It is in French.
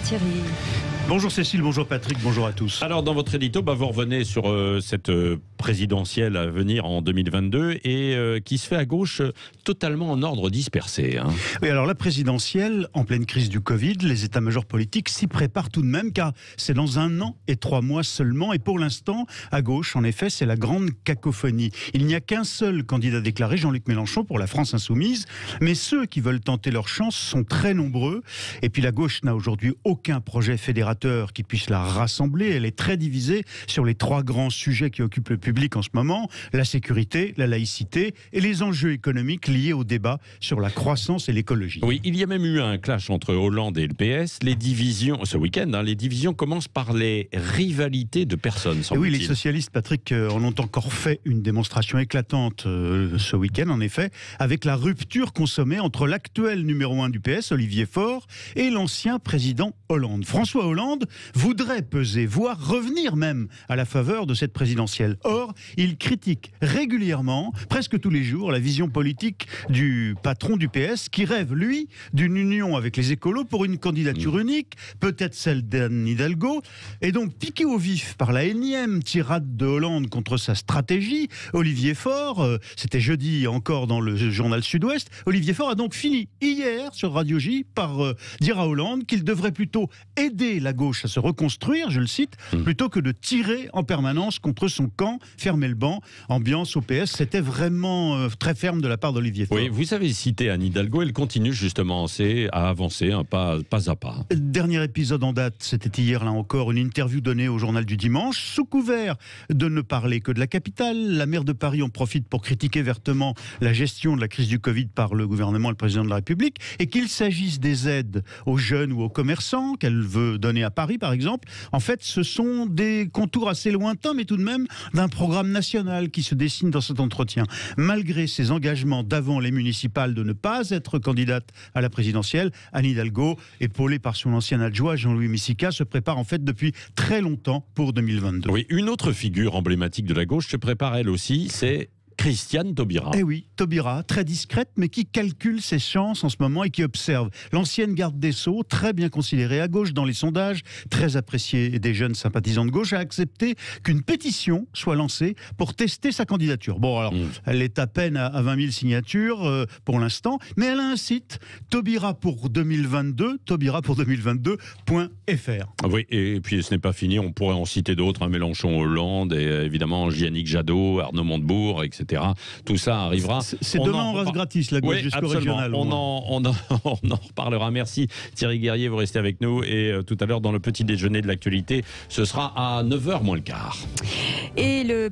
Thierry. Bonjour Cécile, bonjour Patrick, bonjour à tous. Alors dans votre édito, vous revenez sur cette présidentielle à venir en 2022 et qui se fait à gauche totalement en ordre dispersé. Oui, alors la présidentielle, en pleine crise du Covid, les états-majors politiques s'y préparent tout de même car c'est dans 1 an et 3 mois seulement. Et pour l'instant, à gauche, en effet, c'est la grande cacophonie. Il n'y a qu'un seul candidat déclaré, Jean-Luc Mélenchon, pour la France insoumise. Mais ceux qui veulent tenter leur chance sont très nombreux. Et puis la gauche n'a aujourd'hui aucun projet fédérateur qui puisse la rassembler. Elle est très divisée sur les 3 grands sujets qui occupent le public en ce moment: la sécurité, la laïcité et les enjeux économiques liés au débat sur la croissance et l'écologie. Oui, il y a même eu un clash entre Hollande et le PS. Les divisions, ce week-end, les divisions commencent par les rivalités de personnes. Et oui, les socialistes, Patrick, en ont encore fait une démonstration éclatante ce week-end, en effet, avec la rupture consommée entre l'actuel numéro 1 du PS, Olivier Faure, et l'ancien président Hollande. François Hollande voudrait peser, voire revenir même à la faveur de cette présidentielle. Or, il critique régulièrement, presque tous les jours, la vision politique du patron du PS qui rêve, lui, d'une union avec les écolos pour une candidature unique, peut-être celle d'Anne Hidalgo. Et donc, piqué au vif par la énième tirade de Hollande contre sa stratégie, Olivier Faure, c'était jeudi encore dans le journal Sud-Ouest, Olivier Faure a donc fini hier sur Radio J par dire à Hollande qu'il devrait plutôt aider la gauche à se reconstruire, je le cite, plutôt que de tirer en permanence contre son camp, fermer le banc. Ambiance au PS, c'était vraiment très ferme de la part d'Olivier Faure. Oui, vous avez cité Anne Hidalgo, elle continue justement à avancer, pas à pas. Dernier épisode en date, c'était hier là encore, une interview donnée au journal du dimanche, sous couvert de ne parler que de la capitale. La maire de Paris en profite pour critiquer vertement la gestion de la crise du Covid par le gouvernement et le président de la République, et qu'il s'agisse des aides aux jeunes ou aux commerçants qu'elle veut donner à Paris par exemple, en fait ce sont des contours assez lointains mais tout de même d'un programme national qui se dessine dans cet entretien. Malgré ses engagements d'avant les municipales de ne pas être candidate à la présidentielle, Anne Hidalgo, épaulée par son ancien adjoint Jean-Louis Missica, se prépare en fait depuis très longtemps pour 2022. Oui, une autre figure emblématique de la gauche se prépare elle aussi, c'est Christiane Taubira. Eh oui, Taubira, très discrète, mais qui calcule ses chances en ce moment et qui observe. L'ancienne garde des Sceaux, très bien considérée à gauche dans les sondages, très appréciée des jeunes sympathisants de gauche, a accepté qu'une pétition soit lancée pour tester sa candidature. Bon, alors, elle est à peine à 20 000 signatures pour l'instant, mais elle a un site, Taubira pour 2022, taubira pour2022.fr. Oui, et puis ce n'est pas fini, on pourrait en citer d'autres, Mélenchon, Hollande, et évidemment Yannick Jadot, Arnaud Montebourg, etc. Tout ça arrivera. C'est demain en race gratis, la gauche jusqu'au régional. On en reparlera. Merci Thierry Guerrier, vous restez avec nous. Et tout à l'heure, dans le petit déjeuner de l'actualité, ce sera à 9h moins le quart. Et le